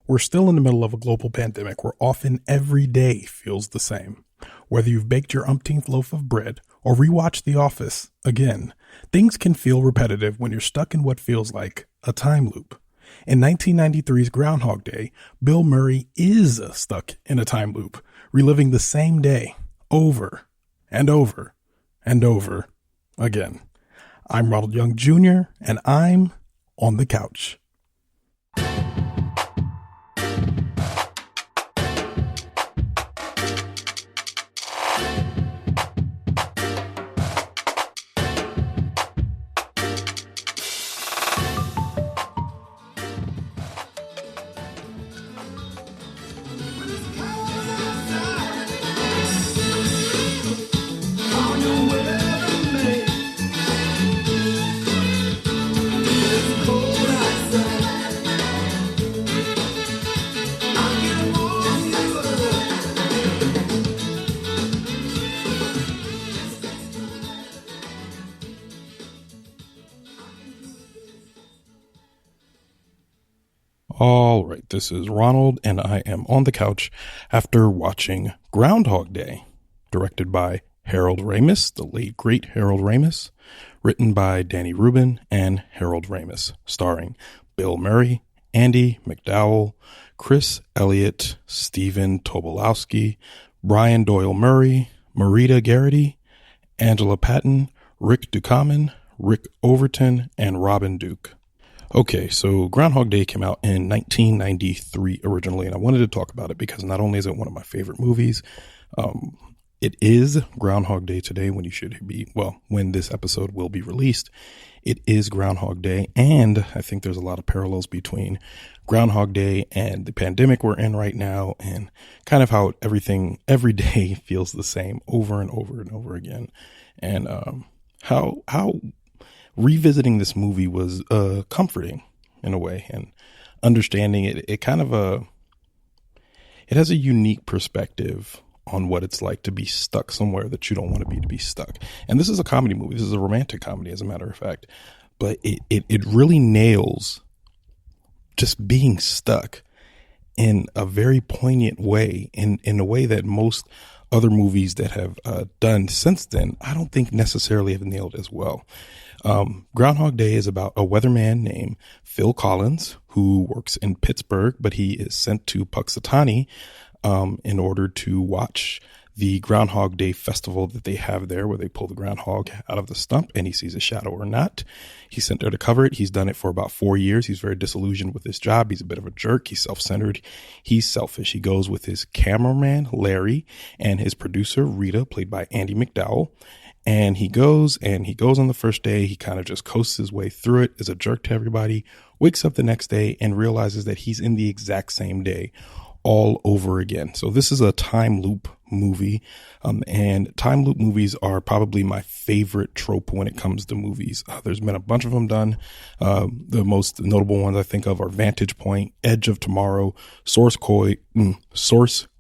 We're still in the middle of a global pandemic where often every day feels the same. Whether you've baked your umpteenth loaf of bread or rewatched The Office again, things can feel repetitive when you're stuck in what feels like a time loop. In 1993's Groundhog Day, Bill Murray is stuck in a time loop, reliving the same day over and over and over again. I'm Ronald Young Jr., and I'm on the couch. All right, this is Ronald, and I am on the couch after watching Groundhog Day, directed by Harold Ramis, the late, great Harold Ramis, written by Danny Rubin and Harold Ramis, starring Bill Murray, Andie, MacDowell, Chris Elliot, Stephen Tobolowsky, Brian Doyle-Murray, Marita Geraghty, Angela Paton, Rick Ducommun, Rick Overton, and Robin Duke. Okay, so Groundhog Day came out in 1993 originally, and I wanted to talk about it because not only is it one of my favorite movies, it is Groundhog Day today when when this episode will be released. It is Groundhog Day, and I think there's a lot of parallels between Groundhog Day and the pandemic we're in right now, and kind of how every day feels the same over and over and over again, and how revisiting this movie was comforting in a way, and understanding it it has a unique perspective on what it's like to be stuck somewhere that you don't want to be stuck. And this is a comedy movie. This is a romantic comedy, as a matter of fact, but it really nails just being stuck in a very poignant way, in a way that most other movies that have done since then, I don't think necessarily have nailed as well. Groundhog Day is about a weatherman named Phil Collins who works in Pittsburgh, but he is sent to Puxatawny in order to watch the Groundhog Day festival that they have there, where they pull the groundhog out of the stump and he sees a shadow or not. He's sent there to cover it. He's done it for about 4 years. He's very disillusioned with his job. He's a bit of a jerk. He's self-centered. He's selfish. He goes with his cameraman, Larry, and his producer, Rita, played by Andie MacDowell. And he goes on the first day. He kind of just coasts his way through it, is a jerk to everybody, wakes up the next day and realizes that he's in the exact same day all over again. So this is a time loop movie, and time loop movies are probably my favorite trope when it comes to movies. There's been a bunch of them done. The most notable ones I think of are Vantage Point, Edge of Tomorrow, Source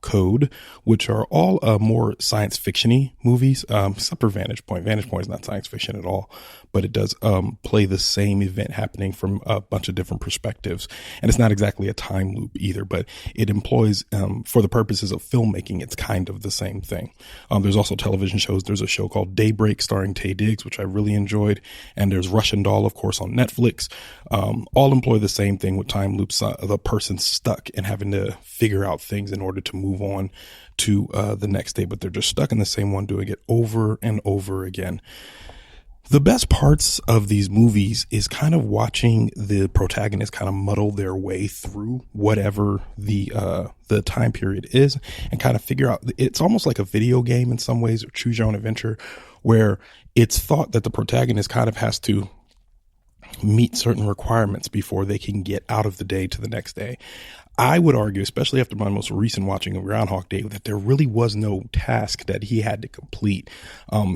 Code, which are all more science fiction-y movies, except for Vantage Point. Vantage Point is not science fiction at all, but it does play the same event happening from a bunch of different perspectives. And it's not exactly a time loop either, but it employs, for the purposes of filmmaking, it's kind of the same thing. There's also television shows. There's a show called Daybreak starring Taye Diggs, which I really enjoyed. And there's Russian Doll, of course, on Netflix. All employ the same thing with time loops. The person's stuck and having to figure out things in order to move on to the next day, but they're just stuck in the same one, doing it over and over again. The best parts of these movies is kind of watching the protagonist kind of muddle their way through whatever the time period is, and kind of figure out, it's almost like a video game in some ways, or choose your own adventure, where it's thought that the protagonist kind of has to meet certain requirements before they can get out of the day to the next day. I would argue, especially after my most recent watching of Groundhog Day, that there really was no task that he had to complete.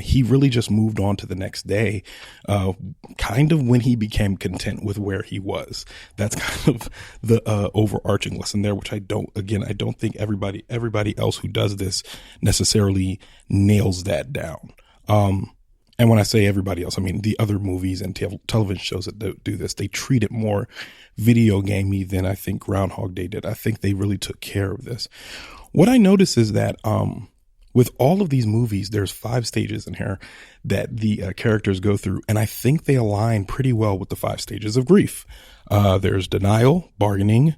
He really just moved on to the next day, kind of when he became content with where he was. That's kind of the overarching lesson there, which I don't think everybody else who does this necessarily nails that down. And And when I say everybody else, I mean the other movies and television shows that do this, they treat it more video gamey than I think Groundhog Day did. I think they really took care of this. What I notice is that with all of these movies, there's 5 stages in here that the characters go through, and I think they align pretty well with the 5 stages of grief. There's denial, bargaining,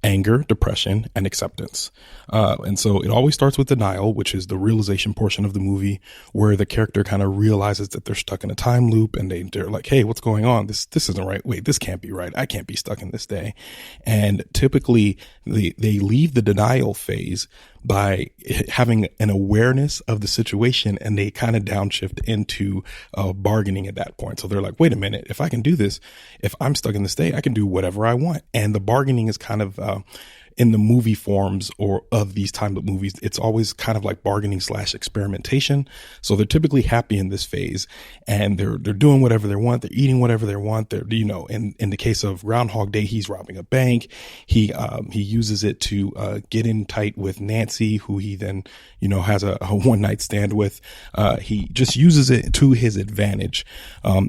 anger, depression, and acceptance. And so it always starts with denial, which is the realization portion of the movie where the character kind of realizes that they're stuck in a time loop, and they're like, hey, what's going on? This isn't right. Wait, this can't be right. I can't be stuck in this day. And typically they leave the denial phase by having an awareness of the situation, and they kind of downshift into bargaining at that point. So they're like, wait a minute, if I can do this, if I'm stuck in this day, I can do whatever I want. And the bargaining is kind of in the movie forms or of these time loop movies, it's always kind of like bargaining / experimentation. So they're typically happy in this phase, and they're doing whatever they want. They're eating whatever they want. They're, in the case of Groundhog Day, he's robbing a bank. He uses it to get in tight with Nancy, who he then, has a one night stand with. He just uses it to his advantage,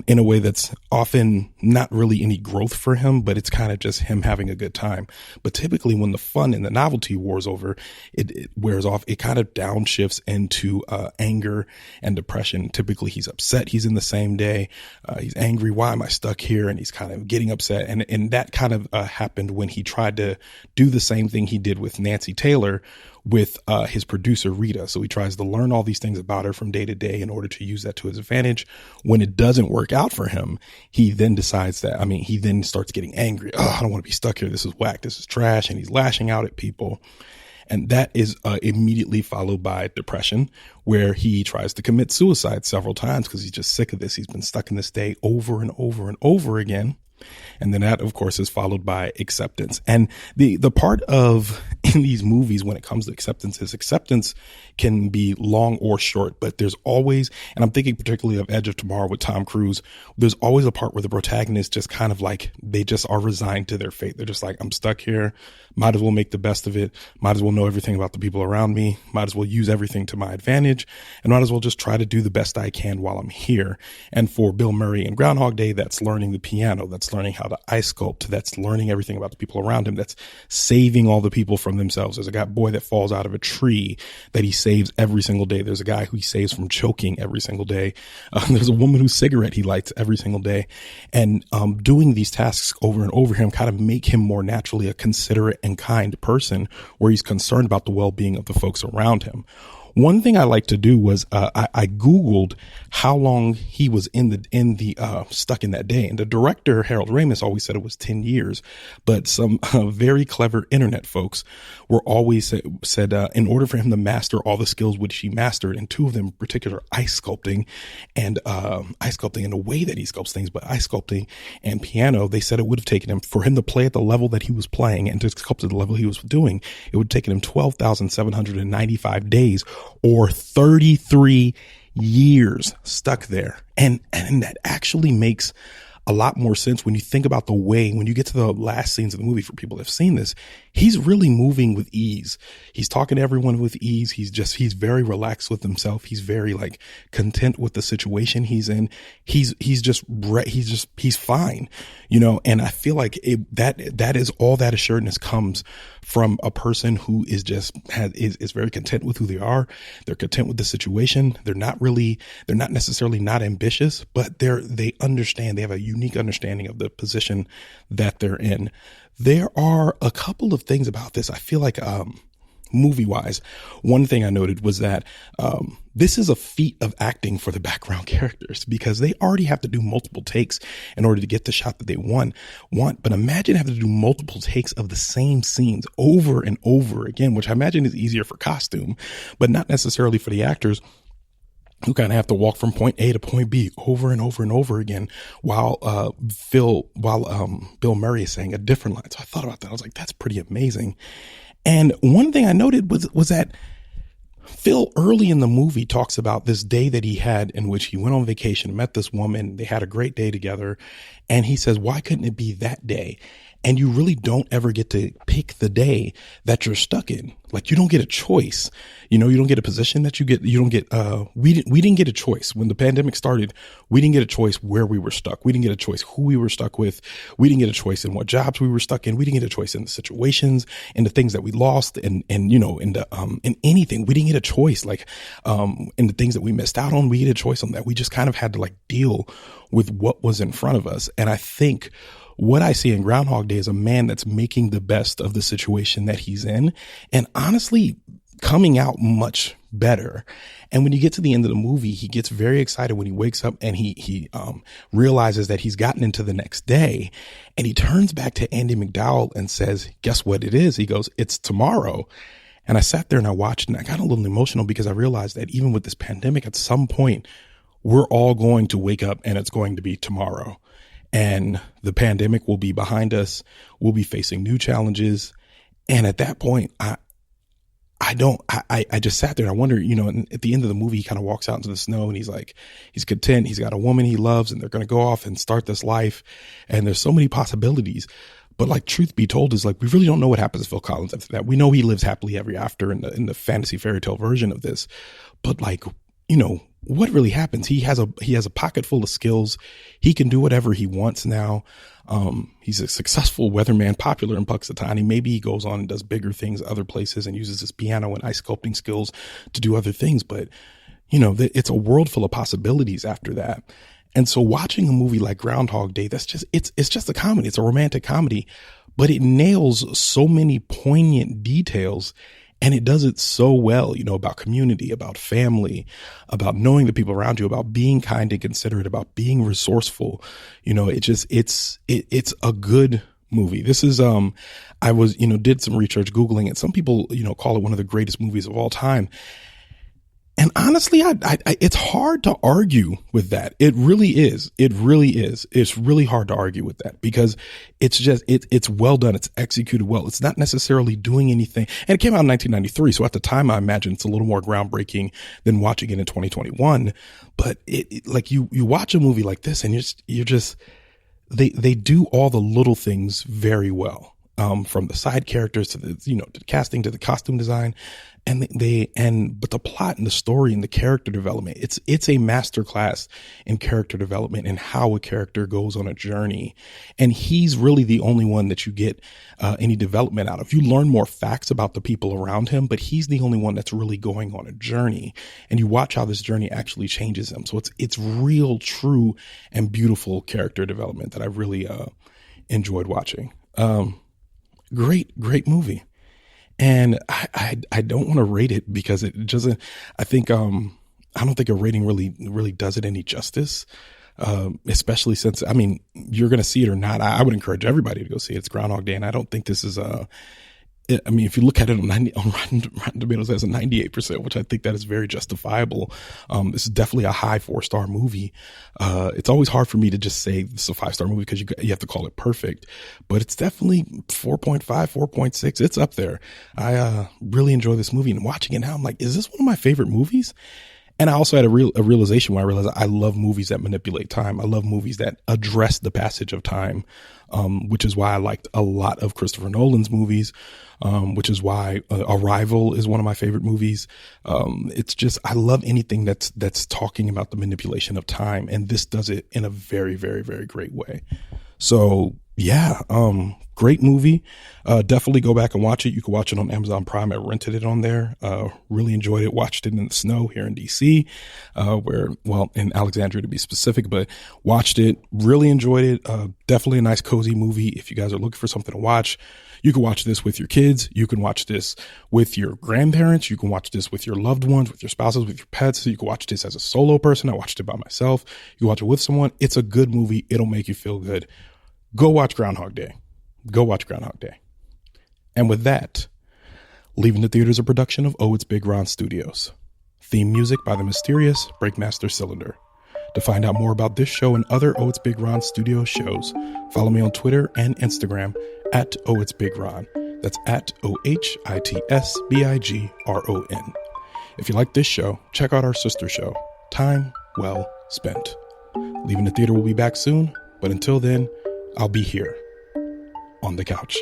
in a way that's often not really any growth for him, but it's kind of just him having a good time. But typically when the fun and the novelty wears over, it wears off, it kind of downshifts into anger and depression. Typically he's upset. He's in the same day. He's angry. Why am I stuck here? And he's kind of getting upset. And that kind of happened when he tried to do the same thing he did with Nancy Taylor with his producer Rita. So he tries to learn all these things about her from day to day in order to use that to his advantage. When it doesn't work out for him, he then decides that, he then starts getting angry. Oh, I don't want to be stuck here. This is whack. This is trash. And he's lashing out at people. And that is immediately followed by depression, where he tries to commit suicide several times because he's just sick of this. He's been stuck in this day over and over and over again. And then that, of course, is followed by acceptance. And the part of in these movies when it comes to acceptance is acceptance can be long or short, but there's always, and I'm thinking particularly of Edge of Tomorrow with Tom Cruise, there's always a part where the protagonist just kind of like, they just are resigned to their fate. They're just like, I'm stuck here. Might as well make the best of it. Might as well know everything about the people around me. Might as well use everything to my advantage, and might as well just try to do the best I can while I'm here. And for Bill Murray in Groundhog Day, that's learning the piano. That's learning how to ice sculpt. That's learning everything about the people around him. That's saving all the people from themselves. There's a boy that falls out of a tree that he saves every single day. There's a guy who he saves from choking every single day. There's a woman whose cigarette he lights every single day. And doing these tasks over and over him kind of make him more naturally a considerate and kind person, where he's concerned about the well-being of the folks around him. One thing I like to do was I Googled how long he was in the stuck in that day. And the director, Harold Ramis, always said it was 10 years. But some very clever internet folks were always said in order for him to master all the skills which he mastered, and 2 of them in particular, ice sculpting and ice sculpting in the way that he sculpts things, but ice sculpting and piano, they said it would have taken him, for him to play at the level that he was playing and to sculpt at the level he was doing, it would have taken him 12,795 days, or 33 years stuck there. And that actually makes a lot more sense when you think about the way, when you get to the last scenes of the movie, for people that have seen this, he's really moving with ease. He's talking to everyone with ease. He's very relaxed with himself. He's very content with the situation he's in. He's fine, and I feel like that is all that assuredness comes from a person who is very content with who they are. They're content with the situation. They're not necessarily not ambitious, but they understand, they have a unique understanding of the position that they're in. There are a couple of things about this. I feel like, movie wise, one thing I noted was that, this is a feat of acting for the background characters, because they already have to do multiple takes in order to get the shot that they want. But imagine having to do multiple takes of the same scenes over and over again, which I imagine is easier for costume, but not necessarily for the actors, who kind of have to walk from point A to point B over and over and over again while Bill Murray is saying a different line. So I thought about that. I was like, that's pretty amazing. And one thing I noted was that Phil early in the movie talks about this day that he had in which he went on vacation, met this woman. They had a great day together. And he says, why couldn't it be that day? And you really don't ever get to pick the day that you're stuck in. Like, you don't get a choice. You don't get a position that you don't get, we didn't get a choice. When the pandemic started, we didn't get a choice where we were stuck. We didn't get a choice who we were stuck with. We didn't get a choice in what jobs we were stuck in. We didn't get a choice in the situations and the things that we lost and in anything. We didn't get a choice, like, in the things that we missed out on. We get a choice on that. We just kind of had to like deal with what was in front of us. And I think what I see in Groundhog Day is a man that's making the best of the situation that he's in, and honestly coming out much better. And when you get to the end of the movie, he gets very excited when he wakes up and he realizes that he's gotten into the next day, and he turns back to Andie MacDowell and says, guess what it is? He goes, it's tomorrow. And I sat there and I watched and I got a little emotional because I realized that even with this pandemic, at some point, we're all going to wake up and it's going to be tomorrow. And the pandemic will be behind us. We'll be facing new challenges. And at that point, I just sat there and I wonder, and at the end of the movie, he kind of walks out into the snow and he's like, he's content. He's got a woman he loves and they're going to go off and start this life. And there's so many possibilities. But like, truth be told is like, we really don't know what happens to Phil Collins after that. We know he lives happily ever after in the fantasy fairy tale version of this. But like, what really happens? He has a pocket full of skills. He can do whatever he wants now. He's a successful weatherman, popular in Puxatawny. Maybe he goes on and does bigger things other places and uses his piano and ice sculpting skills to do other things. But, it's a world full of possibilities after that. And so watching a movie like Groundhog Day, it's just a comedy. It's a romantic comedy, but it nails so many poignant details. And it does it so well, about community, about family, about knowing the people around you, about being kind and considerate, about being resourceful. It's a good movie. This is, I was, did some research Googling it. Some people, call it one of the greatest movies of all time. And honestly, it's hard to argue with that. It really is. It really is. It's really hard to argue with that because it's well done. It's executed well. It's not necessarily doing anything. And it came out in 1993. So at the time, I imagine it's a little more groundbreaking than watching it in 2021. But like you watch a movie like this and they do all the little things very well. From the side characters to the, to the casting, to the costume design. But the plot and the story and the character development, it's a masterclass in character development and how a character goes on a journey. And he's really the only one that you get any development out of. You learn more facts about the people around him, but he's the only one that's really going on a journey. And you watch how this journey actually changes him. So it's real, true, and beautiful character development that I really enjoyed watching. Great movie. And I don't want to rate it because it doesn't, I don't think a rating really does it any justice. Especially since, you're going to see it or not. I would encourage everybody to go see it. It's Groundhog Day. And I don't think this is if you look at it on Rotten Tomatoes, it has a 98%, which I think that is very justifiable. This is definitely a high 4-star movie. It's always hard for me to just say this is a 5-star movie because you have to call it perfect, but it's definitely 4.5, 4.6. It's up there. I really enjoy this movie, and watching it now, I'm like, is this one of my favorite movies? And I also had a realization where I realized I love movies that manipulate time. I love movies that address the passage of time, which is why I liked a lot of Christopher Nolan's movies, which is why Arrival is one of my favorite movies. It's just, I love anything that's talking about the manipulation of time. And this does it in a very, very, very great way. So yeah, great movie. Definitely go back and watch it. You can watch it on Amazon Prime. I rented it on there. Really enjoyed it. Watched it in the snow here in DC, in Alexandria to be specific, but watched it. Really enjoyed it. Definitely a nice, cozy movie. If you guys are looking for something to watch, you can watch this with your kids. You can watch this with your grandparents. You can watch this with your loved ones, with your spouses, with your pets. You can watch this as a solo person. I watched it by myself. You can watch it with someone. It's a good movie. It'll make you feel good. Go watch Groundhog Day. Go watch Groundhog Day. And with that, Leaving the Theater is a production of ohitsBigRon Studios. Theme music by the mysterious Breakmaster Cylinder. To find out more about this show and other ohitsBigRon Studios shows, follow me on Twitter and Instagram at ohitsBigRon. That's at ohitsBigron. If you like this show, check out our sister show, Time Well Spent. Leaving the Theater will be back soon, but until then, I'll be here, on the couch.